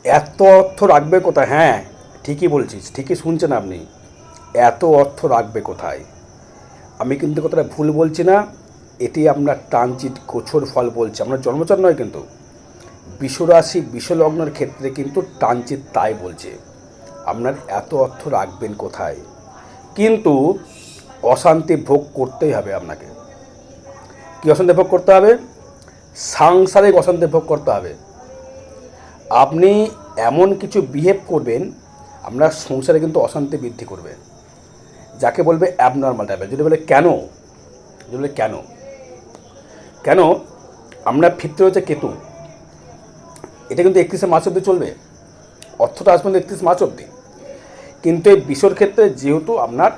এত অর্থ রাখবে কোথায়? হ্যাঁ, ঠিকই বলছিস, ঠিকই শুনছেন আপনি। এত অর্থ রাখবে কোথায়? আমি কিন্তু কথাটা ভুল বলছি না। এটি আপনার ট্রানজিট গোছর ফল বলছে, আপনার জন্মচার নয় কিন্তু। বিশ্বরাশি বিশ্বলগ্নের ক্ষেত্রে কিন্তু ট্রানজিট তাই বলছে আপনার এত অর্থ রাখবেন কোথায়। কিন্তু অশান্তি ভোগ করতেই হবে আপনাকে। কী অশান্তি ভোগ করতে হবে? সাংসারিক অশান্তি ভোগ করতে হবে। আপনি এমন কিছু বিহেভ করবেন আপনার সংসারে কিন্তু অশান্তি বৃদ্ধি করবে, যাকে বলবে অ্যাবনর্মাল টাইপের। যদি বলে কেন, যদি বলে কেন কেন আপনার ফিরতে হচ্ছে কেতু, এটা কিন্তু 31শে মার্চ অব্দি চলবে, অর্থটা আসবে 31 মার্চ অব্দি। কিন্তু এই বিষয়ের ক্ষেত্রে যেহেতু আপনার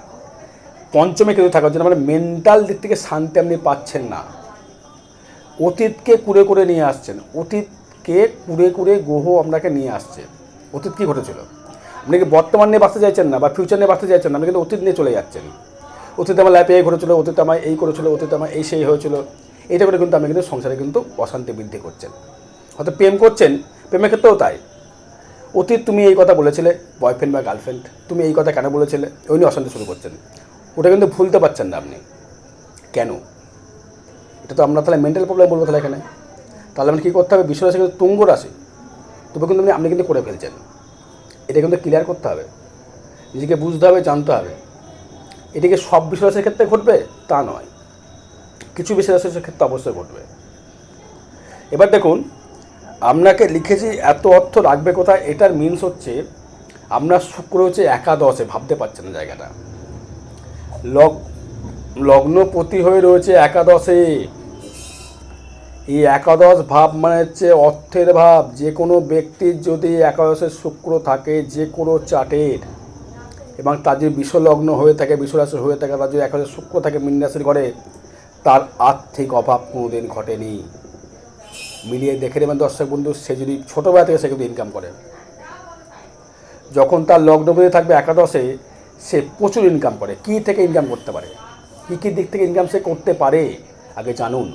পঞ্চমে কেতু থাকার জন্য মানে মেন্টাল দিক থেকে শান্তি আপনি পাচ্ছেন না। অতীতকে কুড়ে করে নিয়ে আসছেন, অতীতকে কুড়ে কুড়ে গ্রহ আপনাকে নিয়ে আসছে। অতীত কী ঘটেছিল, আপনি কি বর্তমান নিয়ে বাঁচতে চাইছেন না বা ফিউচার নিয়ে বাঁচতে চাইছেন না, আপনি কিন্তু অতীত নিয়ে চলে যাচ্ছেন। অতীতে আমার লাইফে এই ঘটেছিল, অতীতে আমার এই করেছিল, অতীতে আমার এই সেই হয়েছিল, এটা করে কিন্তু আপনি কিন্তু সংসারে কিন্তু অশান্তি বৃদ্ধি করছেন। হয়তো প্রেম করছেন, প্রেমের ক্ষেত্রেও তাই। অতীত তুমি এই কথা বলেছিলে, বয়ফ্রেন্ড বা গার্লফ্রেন্ড তুমি এই কথা কেন বলেছিলে, ওই নিয়ে অশান্তি শুরু করছেন। ওটা কিন্তু ভুলতে পারছেন না আপনি। কেন? এটা তো আপনার তাহলে মেন্টাল প্রবলেম বলবো তাহলে এখানে। তাহলে আপনি কী করতে হবে? বিশ্বরাশি কিন্তু তুঙ্গ রাশি, তবে কিন্তু আপনি কিন্তু করে ফেলছেন। এটা কিন্তু ক্লিয়ার করতে হবে, নিজেকে বুঝতে হবে, জানতে হবে। এটিকে সব বিশ্বরাশির ক্ষেত্রে ঘটবে তা নয়, কিছু বিশ্বরাশির ক্ষেত্রে অবশ্যই ঘটবে। এবার দেখুন, আপনাকে লিখেছি এত অর্থ রাখবে কোথায়, এটার মিনস হচ্ছে আপনার শুক্র হচ্ছে একাদশে, ভাবতে পারছেন না জায়গাটা। লগ্নপতি হয়ে রয়েছে একাদশে। এই একাদশ ভাব মানে হচ্ছে অর্থের ভাব। যে কোনো ব্যক্তির যদি একাদশের শুক্র থাকে, যে কোনো চার্টের, এবং তার যদি বিশ্বলগ্ন হয়ে থাকে, বিশ্বরাশি হয়ে থাকে, তার যদি একাদশের শুক্র থাকে মীন রাশির ঘরে, তার আর্থিক অভাব কোনোদিন ঘটেনি। মিলিয়ে দেখে নেবেন দর্শক বন্ধু, সে যদি ছোটোবেলা থেকে সে কিন্তু ইনকাম করে, যখন তার লগ্নপতি থাকবে একাদশে, সে প্রচুর ইনকাম করে। কী থেকে ইনকাম করতে পারে, কী কী দিক থেকে ইনকাম সে করতে পারে আগে জানুন।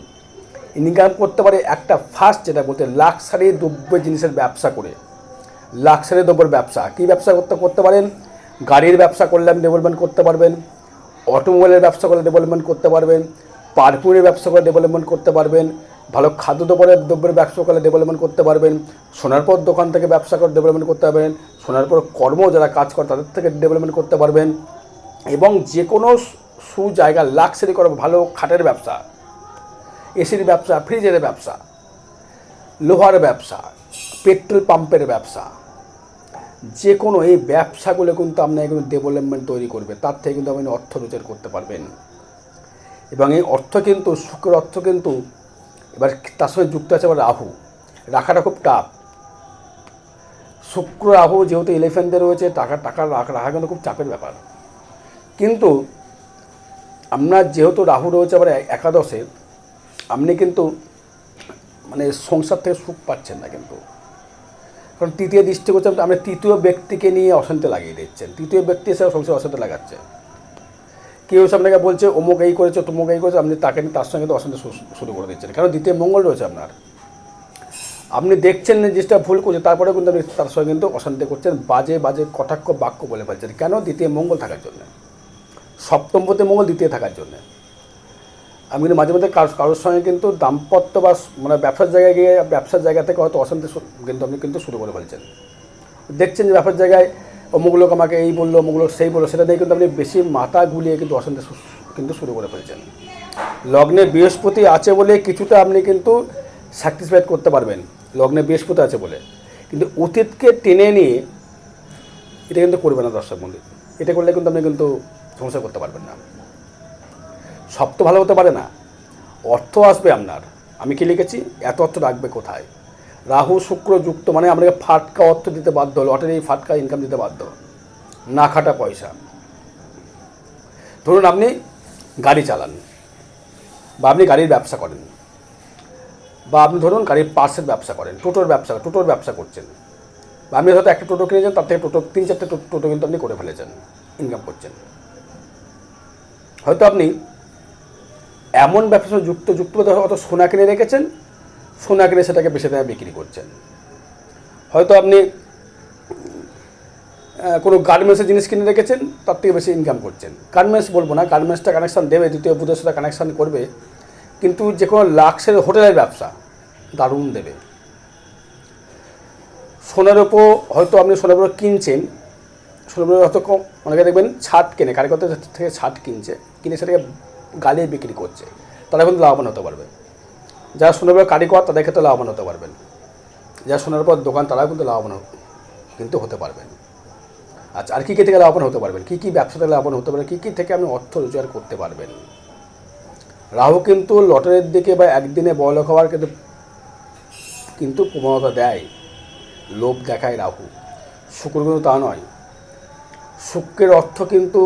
ইনকাম করতে পারে একটা ফার্স্ট যেটা বলতে লাক্সারি দ্রব্য জিনিসের ব্যবসা করে। লাক্সারি দ্রব্যের ব্যবসা, কী ব্যবসা করতে পারেন? গাড়ির ব্যবসা করলে আপনি ডেভেলপমেন্ট করতে পারবেন, অটোমোবাইলের ব্যবসা করলে ডেভেলপমেন্ট করতে পারবেন, পারফিউমের ব্যবসা করে ডেভেলপমেন্ট করতে পারবেন, ভালো দ্রব্যের ব্যবসা করলে ডেভেলপমেন্ট করতে পারবেন, সোনার পর দোকান থেকে ব্যবসা করে ডেভেলপমেন্ট করতে পারবেন, সোনার পর কর্ম যারা কাজ করে তাদের থেকে ডেভেলপমেন্ট করতে পারবেন, এবং যে কোনো জায়গা লাক্সারি করে ভালো খাটের ব্যবসা, এসির ব্যবসা, ফ্রিজের ব্যবসা, লোহার ব্যবসা, পেট্রোল পাম্পের ব্যবসা, যে কোনো এই ব্যবসাগুলো কিন্তু আপনাকে কিন্তু ডেভেলপমেন্ট তৈরি করবে। তার থেকে কিন্তু আপনি অর্থ রোজগার করতে পারবেন। এবং এই অর্থ কিন্তু শুক্রের অর্থ কিন্তু এবার তার সঙ্গে যুক্ত আছে আবার রাহু, রাখাটা খুব টাফ। শুক্র রাহু যেহেতু এলিফ্যান্টে রয়েছে, টাকা রাখা কিন্তু খুব চাপের ব্যাপার। কিন্তু আপনার যেহেতু রাহু রয়েছে আবার একাদশে, আপনি কিন্তু মানে সংসার থেকে সুখ পাচ্ছেন না। কিন্তু কারণ তৃতীয় দৃষ্টি করছে, আপনি তৃতীয় ব্যক্তিকে নিয়ে অশান্তি লাগিয়ে দিচ্ছেন, তৃতীয় ব্যক্তি এসে সংসারে অশান্তি লাগাচ্ছে। কেউ আপনাকে বলছে অমুক এই করেছে, তমুক এই করেছে, আপনি তাকে তার সঙ্গে তো অশান্তি শুরু করে দিচ্ছেন। কারণ দ্বিতীয় মঙ্গল রয়েছে আপনার, আপনি দেখছেন না জিনিসটা ভুল করছে, তারপরেও কিন্তু আপনি তার সঙ্গে কিন্তু অশান্তি করছেন, বাজে বাজে কটাক্ষ বাক্য বলে ফেলছেন। কেন? দ্বিতীয় মঙ্গল থাকার জন্য, সপ্তমপতি মঙ্গল দ্বিতীয় থাকার জন্য। আমি কিন্তু মাঝে মধ্যে কারোর সঙ্গে কিন্তু দাম্পত্য বা মানে ব্যবসার জায়গায় গিয়ে ব্যবসার জায়গা থেকে হয়তো অশান্তি কিন্তু আপনি কিন্তু শুরু করে ফেলছেন। দেখছেন যে ব্যবসার জায়গায় অমুক লোক আমাকে এই বললো, অমুক লোক সেই বললো, সেটা দিয়ে কিন্তু আপনি বেশি মাথা গুলিয়ে কিন্তু অশান্তি কিন্তু শুরু করে ফেলছেন। লগ্নে বৃহস্পতি আছে বলে কিছুটা আপনি কিন্তু স্যাটিসফাইড করতে পারবেন, লগ্নে বৃহস্পতি আছে বলে। কিন্তু অতীতকে টেনে নিয়ে এটা কিন্তু করবে না দর্শক বন্ধু। এটা করলে কিন্তু আপনি কিন্তু সমস্যা করতে পারবেন না। সব তো ভালো হতে পারে না, অর্থ আসবে আপনার। আমি কি লিখেছি? এত অর্থ রাখবে কোথায়? রাহু শুক্র যুক্ত মানে আপনাকে ফাটকা অর্থ দিতে বাধ্য, লটারি ফাটকা ইনকাম দিতে বাধ্য, না খাটা পয়সা। ধরুন আপনি গাড়ি চালান, বা আপনি গাড়ির ব্যবসা করেন, বা আপনি ধরুন গাড়ির পার্টসের ব্যবসা করেন, টোটোর ব্যবসা করছেন, বা আপনি হয়তো একটা টোটো কিনেছেন, তার থেকে টোটো 3-4টে টোটো কিন্তু আপনি করে ফেলেছেন, ইনকাম করছেন। হয়তো আপনি এমন ব্যবসা যুক্ত হয়তো সোনা কিনে রেখেছেন, সোনা কিনে সেটাকে বেশি দামে বিক্রি করছেন। হয়তো আপনি কোনো গার্মেন্টসের জিনিস কিনে রেখেছেন, তার থেকে বেশি ইনকাম করছেন। গার্মেন্টস বলবো না, গার্মেন্টসটা কানেকশান দেবে, দ্বিতীয় বুধের সাথে কানেকশান করবে, কিন্তু যে কোনো লাক্সারি হোটেলের ব্যবসা দারুণ দেবে। সোনার উপর হয়তো আপনি সোনার উপর কিনছেন, সোনার উপর হয়তো কম, অনেকে দেখবেন ছাদ কেনে, কারিগরদের থেকে ছাদ কিনে সেটাকে গালিয়ে বিক্রি করছে, তারা কিন্তু লাভবান হতে পারবে। যারা সোনার উপর কারিগর তাদের ক্ষেত্রে লাভবান হতে পারবেন, যারা সোনার উপর দোকান তারাও কিন্তু লাভবান কিন্তু হতে পারবেন। আচ্ছা, আর কী কী থেকে লাভবান হতে পারবেন, কী কী ব্যবসা থেকে লাভবান হতে পারবেন, কী কী থেকে আপনি অর্থ রোজগার করতে পারবেন। রাহু কিন্তু লটারির দিকে বা একদিনে বড়লোক হওয়ার কিন্তু প্রবণতা দেয়, লোভ দেখায় রাহু। শুক্র কিন্তু তা নয়, শুক্রের অর্থ কিন্তু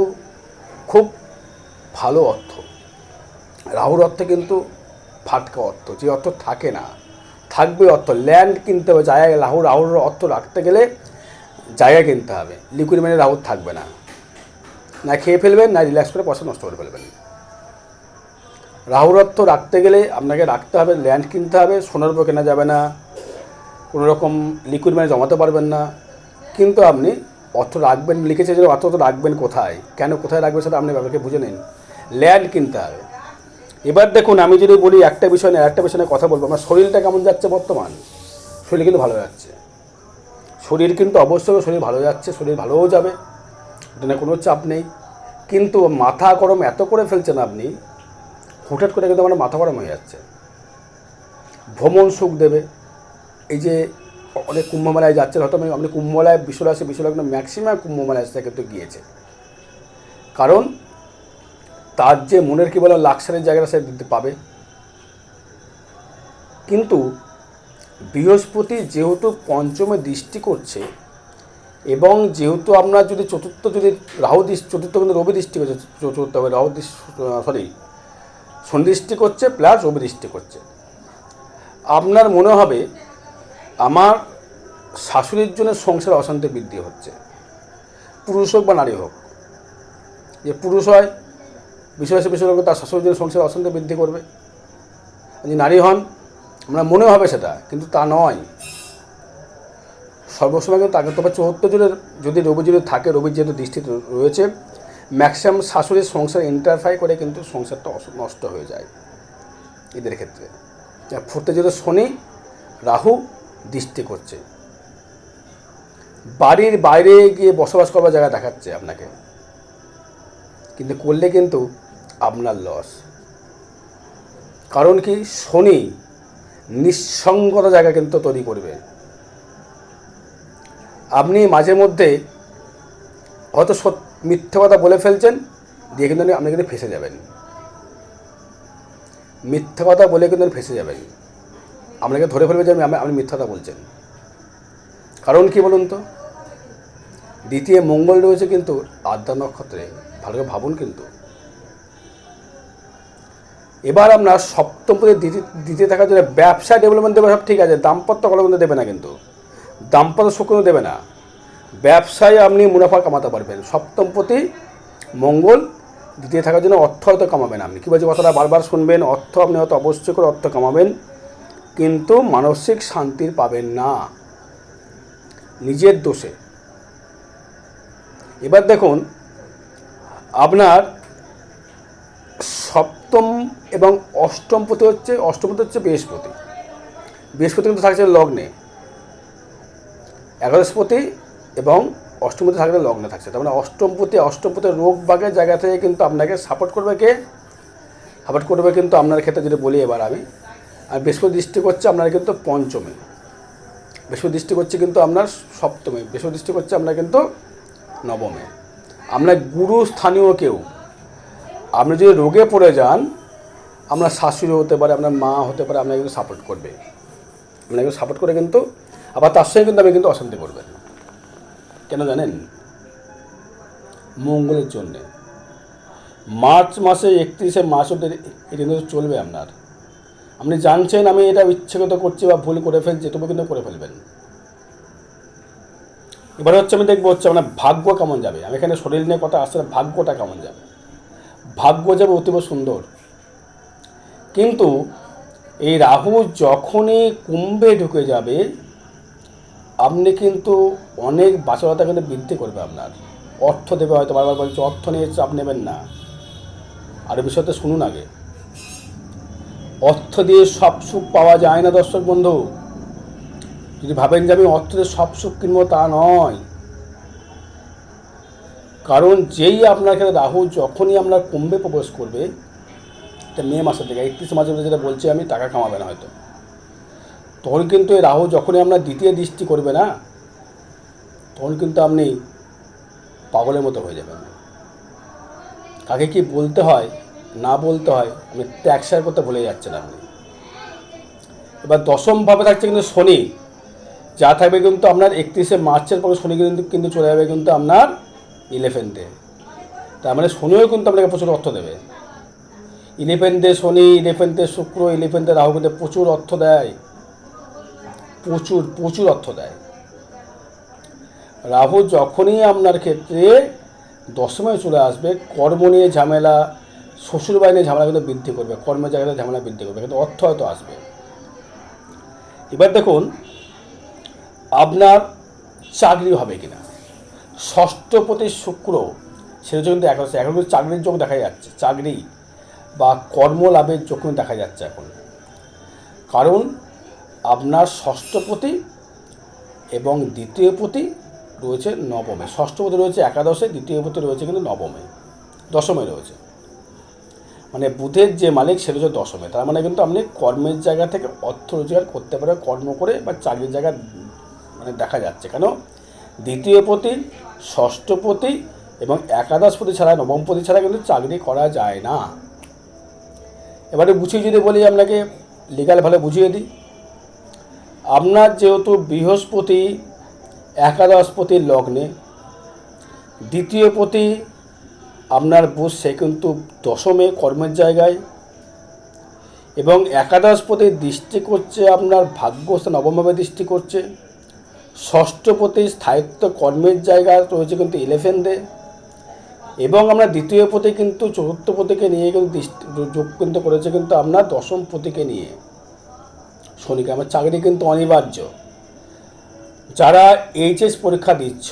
খুব ভালো অর্থ, রাহুর অর্থে কিন্তু ফাটকা অর্থ, যে অর্থ থাকে না, থাকবে অর্থ। ল্যান্ড কিনতে হবে, জায়গা, রাহুর অর্থ রাখতে গেলে জায়গা কিনতে হবে। লিকুইড মানে রাহুর থাকবে না, না খেয়ে ফেলবেন, না রিল্যাক্স করে পয়সা নষ্ট করে ফেলবেন। রাহুর অর্থ রাখতে গেলে আপনাকে রাখতে হবে, ল্যান্ড কিনতে হবে, সোনার উপর কেনা যাবে না, কোনো রকম লিকুইড মানে জমাতে পারবেন না। কিন্তু আপনি অর্থ রাখবেন, লিখেছে যে অর্থ রাখবেন কোথায়, কেন কোথায় রাখবেন সেটা আপনি ব্যাপারকে বুঝে নিন। ল্যান্ড কিনতে হবে। এবার দেখুন, আমি যদি বলি একটা বিষয় নিয়ে একটা বিষয় নিয়ে কথা বলবো, আমার শরীরটা কেমন যাচ্ছে বর্তমান। শরীর কিন্তু ভালো যাচ্ছে, শরীর কিন্তু অবশ্যই শরীর ভালো যাচ্ছে, শরীর ভালোও যাবে, এটা নিয়ে কোনো চাপ নেই। কিন্তু মাথা গরম এত করে ফেলছেন আপনি, হুটহাট করে কিন্তু আমার মাথা গরম হয়ে যাচ্ছে। ভ্রমণ সুখ দেবে। এই যে অনেক কুম্ভমেলায় যাচ্ছেন, হয়তো আপনি কুম্ভমেলায় বিশ্বলগ্ন ম্যাক্সিমাম কুম্ভমেলায় সেটা কিন্তু গিয়েছে, কারণ তার যে মনের কী বলে লাক্সারির জায়গাটা সে দিতে পাবে। কিন্তু বৃহস্পতি যেহেতু পঞ্চমে দৃষ্টি করছে, এবং যেহেতু আপনার যদি চতুর্থ, যদি রাহু দৃষ্টি, চতুর্থ কিন্তু রবি দৃষ্টি করছে, চতুর্থ হবে রাহু শনি দৃষ্টি করছে প্লাস রবি দৃষ্টি করছে। আপনার মনে হবে আমার শাশুড়ির জন্য সংসারে অশান্তি বৃদ্ধি হচ্ছে, পুরুষ হোক বা নারী হোক। যে পুরুষ হয় বিষয় তার শাশুড়ির জন্য সংসারে অশান্তি বৃদ্ধি করবে, যদি নারী হন আপনার মনে হবে সেটা, কিন্তু তা নয়। সর্বসময় কিন্তু তাকে, তবে চতুর্থ জনের যদি রবি যদি থাকে, রবির যেহেতু দৃষ্টি রয়েছে, ম্যাক্সিমাম শাশুড়ির সংসার ইন্টারফাই করে কিন্তু সংসারটা নষ্ট হয়ে যায় এদের ক্ষেত্রে। ফুটতে যেহেতু শনি রাহু দৃষ্টি করছে, বাড়ির বাইরে গিয়ে বসবাস করবার জায়গা দেখাচ্ছে আপনাকে, কিন্তু করলে কিন্তু আপনার লস। কারণ কি, শনি নিঃসঙ্গতা জায়গা কিন্তু তৈরি করবে। আপনি মাঝে মধ্যে হয়তো মিথ্যে কথা বলে ফেলছেন, দিয়ে কিন্তু আপনি কিন্তু ফেঁসে যাবেন। মিথ্যে কথা বলে কিন্তু ফেঁসে যাবেন, আপনাকে ধরে ফেলবে যে আপনি মিথ্যা কথা বলছেন। কারণ কি বলুন তো, দ্বিতীয় মঙ্গল রয়েছে কিন্তু আদ্রা নক্ষত্রে, ভালো করে ভাবুন। কিন্তু এবার আপনার সপ্তমপতি দ্বিতীয় থাকার জন্য ব্যবসা ডেভেলপমেন্ট দেবে, সব ঠিক আছে, দাম্পত্য কলা কিন্তু দেবে না, কিন্তু দাম্পত্য সুখ কিন্তু দেবে না। ব্যবসায় আপনি মুনাফা কামাতে পারবেন। সপ্তমপতি মঙ্গল দ্বিতীয় থাকার জন্য অর্থ হয়তো কামাবেন। আপনি কী বলছি কথাটা বারবার শুনবেন, অর্থ আপনি হয়তো অবশ্যই করে অর্থ কামাবেন, কিন্তু মানসিক শান্তির পাবেন না, নিজের দোষে। এবার দেখুন, আপনার সপ্তম এবং অষ্টমপতি হচ্ছে বৃহস্পতি। বৃহস্পতি কিন্তু থাকছে লগ্নে, একাদশপতি এবং অষ্টমপতি থাকলে লগ্নে থাকছে। তার মানে অষ্টমপতি রোগ বাগের জায়গা থেকে কিন্তু আপনাকে সাপোর্ট করবে। সাপোর্ট করবে কিন্তু আপনার ক্ষেত্রে যদি বলি এবার আমি, আর বৃহস্পতি দৃষ্টি করছে আপনার কিন্তু পঞ্চমে, বৃহস্পতি দৃষ্টি করছে কিন্তু আপনার সপ্তমে, বৃহস্পতি দৃষ্টি করছে আপনার কিন্তু নবমে। আপনার গুরু স্থানীয় কেউ, আপনি যদি রোগে পড়ে যান, আপনার শাশুড়ি হতে পারে, আপনার মা হতে পারে, আপনাকে কিন্তু সাপোর্ট করবে, আপনাকে সাপোর্ট করে কিন্তু আবার তার সঙ্গে কিন্তু আপনি কিন্তু অশান্তি করবেন। কেন জানেন? মঙ্গলের জন্যে। মার্চ মাসে 31শে মার্চ অব্দি এটা কিন্তু চলবে আপনার। আপনি জানছেন আমি এটা ইচ্ছাকৃত করছি বা ভুল করে ফেলছি, তবু কিন্তু করে ফেলবেন। এবার হচ্ছে আমি দেখবো আপনার ভাগ্য কেমন যাবে। আমি এখানে শরীর নিয়ে কথা আসছে না, ভাগ্যটা কেমন যাবে। ভাগ্য যাবে অতীব সুন্দর, কিন্তু এই রাহু যখনই কুম্ভে ঢুকে যাবে, আপনি কিন্তু অনেক বাচালতা কিন্তু বৃদ্ধি করবে, আপনার অর্থ দেবে, হয়তো বারবার বলছে অর্থ নিয়ে চাপ নেবেন না। আর বিষয়টা শুনুন আগে, অর্থ দিয়ে সব সুখ পাওয়া যায় না দর্শক বন্ধু। যদি ভাবেন যে আমি অর্থ দিয়ে সব সুখ কিনবো, তা নয়। কারণ যেই আপনার ক্ষেত্রে রাহু যখনই আপনার কুম্ভে প্রবেশ করবে, এটা মে মাসের থেকে 31 মাসের মধ্যে, যেটা বলছি আমি, টাকা কামাবে না হয়তো, তখন কিন্তু এই রাহু যখনই আপনার দ্বিতীয় দৃষ্টি করবে না, তখন কিন্তু আপনি পাগলের মতো হয়ে যাবেন। কাকে কি বলতে হয় না বলতে হয় আপনি ত্যাগসার করতে ভুলে যাচ্ছেন আপনি। এবার দশমভাবে থাকছে কিন্তু শনি, যা থাকবে কিন্তু আপনার 31শে মার্চের পরে শনি কিন্তু চলে যাবে কিন্তু আপনার 11তে। তার মানে শনিও কিন্তু আপনাকে প্রচুর অর্থ দেবে। 11তে শনি, 11তে শুক্র, 11তে রাহু কিন্তু প্রচুর অর্থ দেয়, প্রচুর প্রচুর অর্থ দেয়। রাহু যখনই আপনার ক্ষেত্রে দশমে চলে আসবে, কর্ম নিয়ে ঝামেলা, শ্বশুরবাড়ি নিয়ে ঝামেলা কিন্তু বৃদ্ধি করবে, কর্মের জায়গায় ঝামেলা বৃদ্ধি করবে, কিন্তু অর্থ হয়তো আসবে। এবার দেখুন আপনার চাকরি হবে কিনা। ষষ্ঠপতি শুক্র, সেটা কিন্তু এখন কিন্তু চাকরির যোগ দেখা যাচ্ছে, চাকরি বা কর্মলাভের যোগ কিন্তু দেখা যাচ্ছে এখন। কারণ আপনার ষষ্ঠপতি এবং দ্বিতীয়পতি রয়েছে নবমে, ষষ্ঠপতি রয়েছে একাদশে, দ্বিতীয়পতি রয়েছে কিন্তু নবমে, দশমে রয়েছে। মানে বুধের যে মালিক সে রয়েছে দশমে। তার মানে কিন্তু আপনি কর্মের জায়গা থেকে অর্থ রোজগার করতে পারেন কর্ম করে, বা চাকরির জায়গা মানে দেখা যাচ্ছে। কেন? দ্বিতীয়পতি, ষষ্ঠপতি এবং একাদশপতি ছাড়া, নবমপতি ছাড়া কিন্তু চাকরি করা যায় না। এবারে বুঝিয়ে যদি বলি আপনাকে, লিগাল ভালো বুঝিয়ে দিই। আপনার যেহেতু বৃহস্পতি একাদশপতির লগ্নে, দ্বিতীয়পতি আপনার বুধ সে কিন্তু দশমে কর্মের জায়গায়, এবং একাদশপতি দৃষ্টি করছে আপনার ভাগ্যস্থান, নবমভাবে দৃষ্টি করছে। ষষ্ঠপতি স্থায়িত্ব কর্মের জায়গা রয়েছে কিন্তু 11তে, এবং আমরা দ্বিতীয়পতি কিন্তু চতুর্থপতিকে নিয়ে কিন্তু যোগ কিন্তু করেছে কিন্তু আপনার দশমপতিকে নিয়ে শনিকে। আমার চাকরি কিন্তু অনিবার্য। যারা এইচএস পরীক্ষা দিচ্ছ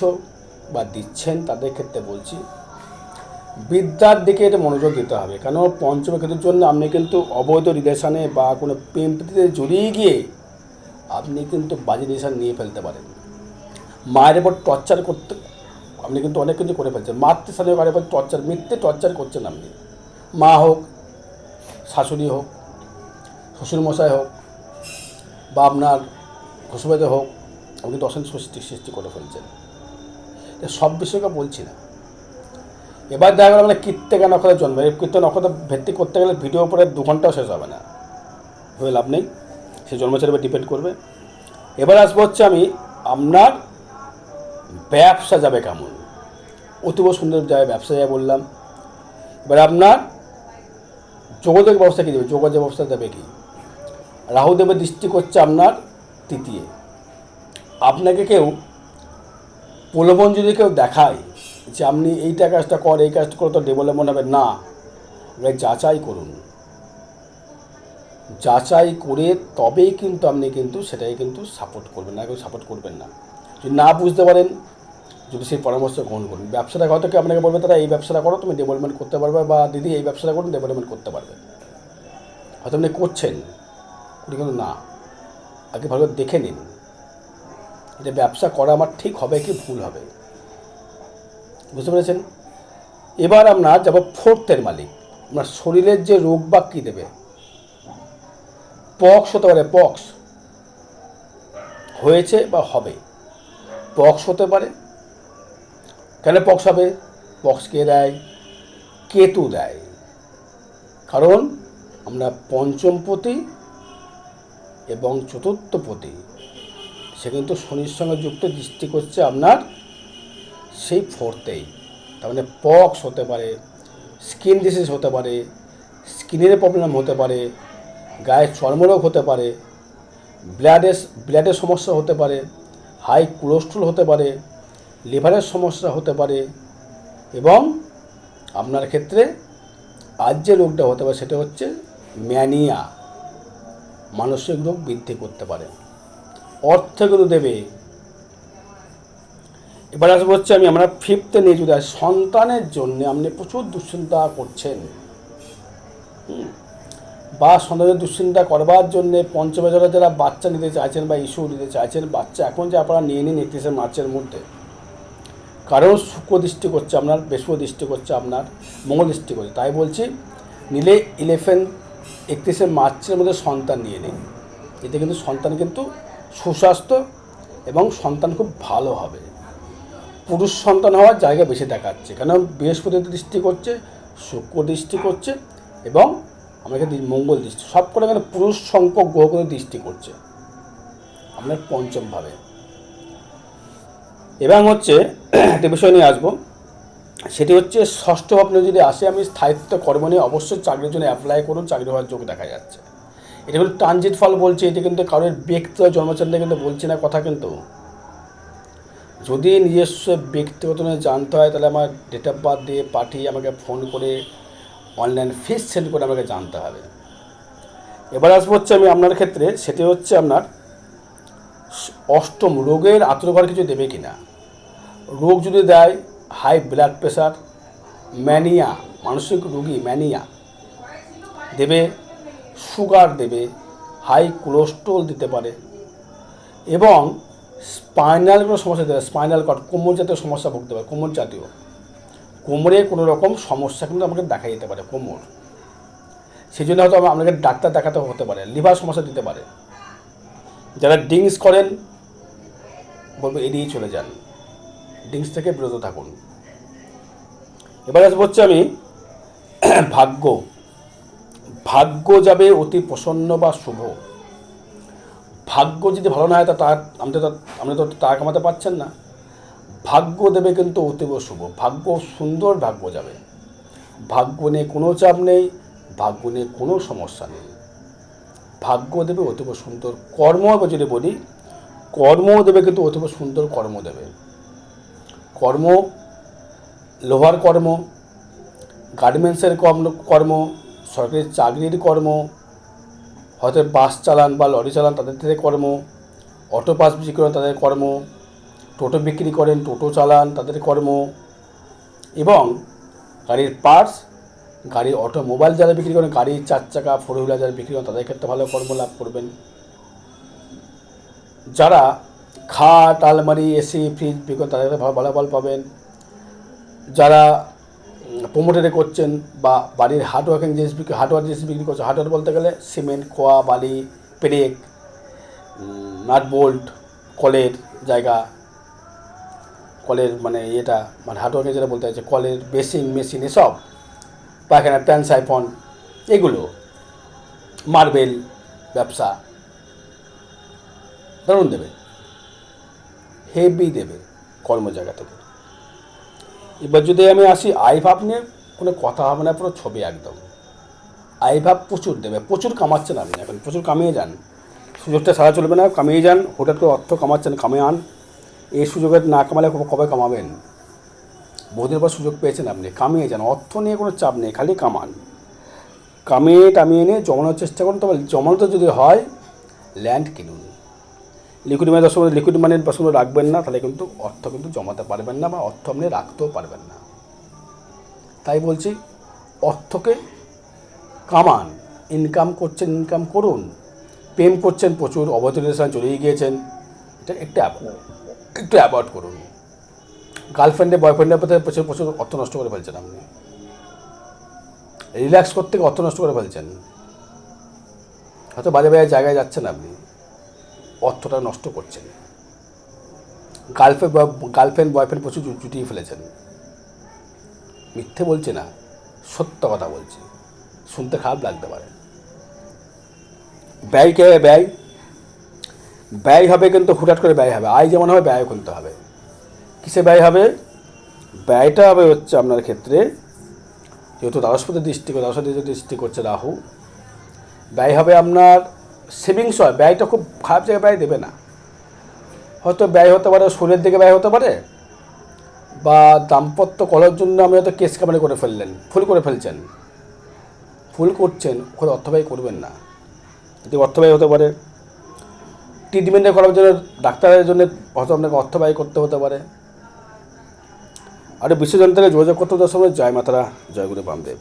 বা দিচ্ছেন তাদের ক্ষেত্রে বলছি, বিদ্যার দিকে এটা মনোযোগ দিতে হবে। কেন? পঞ্চম ক্ষেত্রের জন্য আপনি কিন্তু অবৈধ রিলেশনে বা কোনো প্রেম প্রীতিতে জড়িয়ে গিয়ে আপনি কিন্তু বাজে ডিসিশন নিয়ে ফেলতে পারেন। মায়ের উপর টর্চার করতে আপনি কিন্তু অনেক কিছু করে ফেলছেন, মাতৃস্থানীয় কারোর উপর টর্চার, মিথ্যে টর্চার করছেন আপনি। মা হোক, শাশুড়ি হোক, শ্বশুরমশাই হোক, বা আপনার শ্বশুরবাড়িতে হোক, আপনি কিন্তু অশান্তি সৃষ্টি করে ফেলছেন। সব বিষয়কে বলছি না। এবার দেখা গেল আমরা কীর্তিকা নক্ষত্রের জন্ম, এই কীর্তি নক্ষত্র ভিত্তি করতে গেলে ভিডিও পরে 2 ঘন্টাও শেষ হবে না, হয়ে লাভ নেই, সে জন্মচারের উপর ডিপেন্ড করবে। এবার আসবো হচ্ছে আমি আপনার ব্যবসা যাবে কেমন। অতীব সুন্দর যায় ব্যবসা যায় বললাম। এবার আপনার যোগাযোগ ব্যবস্থা কী দেবে, যোগাযোগ ব্যবস্থা দেবে কি। রাহুদেবের দৃষ্টি করছে আপনার তৃতীয়। আপনাকে কেউ প্রলোভন যদি কেউ দেখায় যে আপনি এইটা কাজটা কর, এই কাজটা করে, তো ডেভেলপমেন্ট হবে না, যাচাই করুন। যাচাই করে তবেই কিন্তু আপনি কিন্তু সেটাই কিন্তু সাপোর্ট করবেন না, কেউ সাপোর্ট করবেন না। যদি না বুঝতে পারেন, যদি সেই পরামর্শ গ্রহণ করুন। ব্যবসাটা হয়তো কেউ আপনাকে বলবে তারা এই ব্যবসাটা করো, তুমি ডেভেলপমেন্ট করতে পারবে, বা দিদি এই ব্যবসাটা করুন, ডেভেলপমেন্ট করতে পারবে। হয়তো আপনি করছেন, কিন্তু না, আগে ভালো দেখে নিন এটা ব্যবসা করা আমার ঠিক হবে কি ভুল হবে। বুঝতে পেরেছেন? এবার আপনার যাব ফোর্থের মালিক। আপনার শরীরের যে রোগ বা কী দেবে, পক্স হতে পারে, পক্স হয়েছে বা হবে, পক্স হতে পারে। কেন পক্স হবে? পক্স কে দেয়? কেতু দেয়। কারণ আমরা পঞ্চমপতি এবং চতুর্থপতি সে কিন্তু শনির সঙ্গে যুক্ত, দৃষ্টি করছে আপনার সেই ফোর্থেই। তার মানে পক্স হতে পারে, স্কিন ডিজিজ হতে পারে, স্কিনের প্রবলেম হতে পারে, গায়ের চর্মরোগ হতে পারে, ব্লাডের সমস্যা হতে পারে, হাই কোলেস্ট্রল হতে পারে, লিভারের সমস্যা হতে পারে, এবং আপনার ক্ষেত্রে আজ যে রোগটা হতে পারে সেটা হচ্ছে ম্যানিয়া, মানসিক রোগ বৃদ্ধি করতে পারে। অর্থগুলো দেবে, এবার আসবো হচ্ছে আমরা ফিফথে নিয়ে যদি সন্তানের জন্য আপনি প্রচুর দুশ্চিন্তা করছেন, বা সন্তানের দুশ্চিন্তা করবার জন্যে পঞ্চমে যারা বাচ্চা নিতে চাইছেন বা ইস্যু নিতে চাইছেন, বাচ্চা এখন যে আপনারা নিয়ে নিন 31শে মার্চের মধ্যে, কারণ শুক্র দৃষ্টি করছে আপনার, বৃহস্পতি দৃষ্টি করছে আপনার, মঙ্গল দৃষ্টি করছে, তাই বলছি নিলে 31শে মার্চের মধ্যে সন্তান নিয়ে নিন। এতে কিন্তু সন্তান কিন্তু সুস্বাস্থ্য এবং সন্তান খুব ভালো হবে। পুরুষ সন্তান হওয়ার জায়গা বেশি দেখাচ্ছে, কেন বৃহস্পতি দৃষ্টি করছে, শুক্র দৃষ্টি করছে এবং আমাকে মঙ্গল দৃষ্টি, সব করে এখানে পুরুষ সংখ্যক গ্রহ করে দৃষ্টি করছে আপনার পঞ্চমভাবে। এবং হচ্ছে একটা বিষয় নিয়ে আসবো, সেটি হচ্ছে ষষ্ঠ ভাবনে যদি আসে, আমি স্থায়িত্ব কর্ম নিয়ে অবশ্যই চাকরির জন্য অ্যাপ্লাই করুন, চাকরি হওয়ার যোগ দেখা যাচ্ছে। এটা কিন্তু ট্রানজিট ফল বলছে, এটি কিন্তু কারোর ব্যক্তিগত জন্মচন্দ্রে কিন্তু বলছি না কথা, কিন্তু যদি নিজস্ব ব্যক্তিগত জানতে হয় তাহলে আমার ডেট অফ বার্থ দিয়ে পাঠিয়ে আমাকে ফোন করে অনলাইন ফিস সেন্ড করে আমাকে জানতে হবে। এবার আসবো হচ্ছে আপনার ক্ষেত্রে, সেটি হচ্ছে আপনার অষ্টম রোগের আতঙ্কর কিছু দেবে কি না। রোগ যদি দেয়, হাই ব্লাড প্রেশার, ম্যানিয়া, মানসিক রোগী ম্যানিয়া দেবে, সুগার দেবে, হাই কোলেস্ট্রল দিতে পারে, এবং স্পাইনাল কোনো সমস্যা দেবে, স্পাইনাল কর্ড, কোমর জাতীয় সমস্যা ভুগতে পারে, কোমর জাতীয়, কোমরে কোনো রকম সমস্যা কিন্তু আমাকে দেখা যেতে পারে কোমর, সেই জন্য হয়তো আপনাকে ডাক্তার দেখাতে হতে পারে, লিভার সমস্যা দিতে পারে। যারা ড্রিঙ্কস করেন বলবো এড়িয়ে চলে যান, ড্রিঙ্কস থেকে বিরত থাকুন। এবার আসবো হচ্ছে ভাগ্য, ভাগ্য যাবে অতি প্রসন্ন বা শুভ। ভাগ্য যদি ভালো না হয় তা তার আপনি তো টাকা কামাতে পারছেন না। ভাগ্য দেবে কিন্তু অতীব শুভ, ভাগ্য সুন্দর, ভাগ্য যাবে, ভাগ্য নিয়ে কোনো চাপ নেই, ভাগ্য নিয়ে কোনো সমস্যা নেই, ভাগ্য দেবে অতীব সুন্দর। কর্ম যদি বলি, কর্ম দেবে কিন্তু অতীব সুন্দর কর্ম দেবে। কর্ম, লোহার কর্ম, গার্মেন্টসের কর্ম, সরকারি চাকরির কর্ম, হয়তো বাস চালান বা লরি চালান তাদের থেকে কর্ম, অটো পাস বিক্রি করেন তাদের কর্ম, টোটো বিক্রি করেন, টোটো চালান তাদের কর্ম, এবং গাড়ির পার্টস, গাড়ির অটোমোবাইল যারা বিক্রি করেন, গাড়ির 4 চাকা 4 হুইলার যারা বিক্রি করেন তাদের ক্ষেত্রে ভালো কর্ম লাভ করবেন। যারা খাট, আলমারি, এসি, ফ্রিজ বিক্রি করেন তাদের ভালো ফল পাবেন। যারা প্রোমোটারে করছেন বা বাড়ির হার্ডওয়ার্কিং জিনিস বিক্রি, হার্ডওয়ার জিনিস বিক্রি করছে, হার্ডওয়ার বলতে গেলে সিমেন্ট, খোয়া, বালি, পেরেক, নাট বোল্ট, কলের জায়গা, কলের মানে হার্ডওয়ার্কিং যেটা বলতে চাইছে, কলের বেসিন মেশিন, এসব, পায়খানা, ট্যান, সাইফন, এগুলো, মার্বেল ব্যবসা দারুণ দেবে, হেভি দেবে কর্ম জায়গা থেকে। এবার যদি আমি আসি আইভাব নিয়ে, কোনো কথা হবে না, পুরো ছবি একদম। আইভাব প্রচুর দেবে, প্রচুর কামাচ্ছেন আপনি, এখন প্রচুর কামিয়ে যান, সুযোগটা সারা চলবে না, কামিয়ে যান, হঠাৎ করে অর্থ কামাচ্ছেন, কামিয়ে আন। এই সুযোগে না কামালে কবে কামাবেন? বহুদিন পর সুযোগ পেয়েছেন আপনি, কামিয়ে যান, অর্থ নিয়ে কোনো চাপ নেই, খালি কামান, কামিয়ে টামিয়ে নিয়ে জমানোর চেষ্টা করুন। তবে জমানোতে যদি হয় ল্যান্ড কিনুন, লিকুইড মানি 10 লিকুইড মানি 10 রাখবেন না, তাহলে কিন্তু অর্থ কিন্তু জমাতে পারবেন না, বা অর্থ আপনি রাখতেও পারবেন না। তাই বলছি অর্থকে কামান, ইনকাম করছেন, ইনকাম করুন। প্রেম করছেন প্রচুর, অবৈধ রিলেশন চলেই গিয়েছেন, এটা একটু অ্যাভয়েড করুন। গার্লফ্রেন্ডে বয়ফ্রেন্ডের প্রতি প্রচুর অর্থ নষ্ট করে ফেলছেন আপনি, রিল্যাক্স করতে অর্থ নষ্ট করে ফেলছেন, হয়তো বাজে বাজে জায়গায় যাচ্ছেন আপনি, অর্থটা নষ্ট করছেন। গার্লফ্রেন্ড বয়ফ্রেন্ড প্রচুর জুটিয়ে ফেলেছেন। মিথ্যে বলছি না, সত্য কথা বলছি, শুনতে খারাপ লাগতে পারে। ব্যয় কে ব্যয়, ব্যয় হবে কিন্তু হুটহাট করে ব্যয় হবে, আয় যেমন হবে ব্যয় করতে হবে। কিসে ব্যয় হবে? ব্যয়টা হবে হচ্ছে আপনার ক্ষেত্রে, যেহেতু দ্বাদশপতি দৃষ্টি করছে রাহু, ব্যয় হবে আপনার সেভিংস হয়, ব্যয়টা খুব খারাপ জায়গায় ব্যয় দেবে না। হয়তো ব্যয় হতে পারে শরীরের দিকে ব্যয় হতে পারে, বা দাম্পত্য করার জন্য আপনি হয়তো কেস কামারি করে ফেললেন, ফুল করে ফেলছেন, ফুল করছেন, ওখানে অর্থ ব্যয় করবেন না, এতে অর্থ ব্যয় হতে পারে। ট্রিটমেন্টে করার জন্য ডাক্তারের জন্য হয়তো আপনাকে অর্থ ব্যয় করতে হতে পারে, আর বিশ্ব জানতে যোগাযোগ করতে দেওয়ার সময় জয় মাতারা, জয় গুরু বামদেব।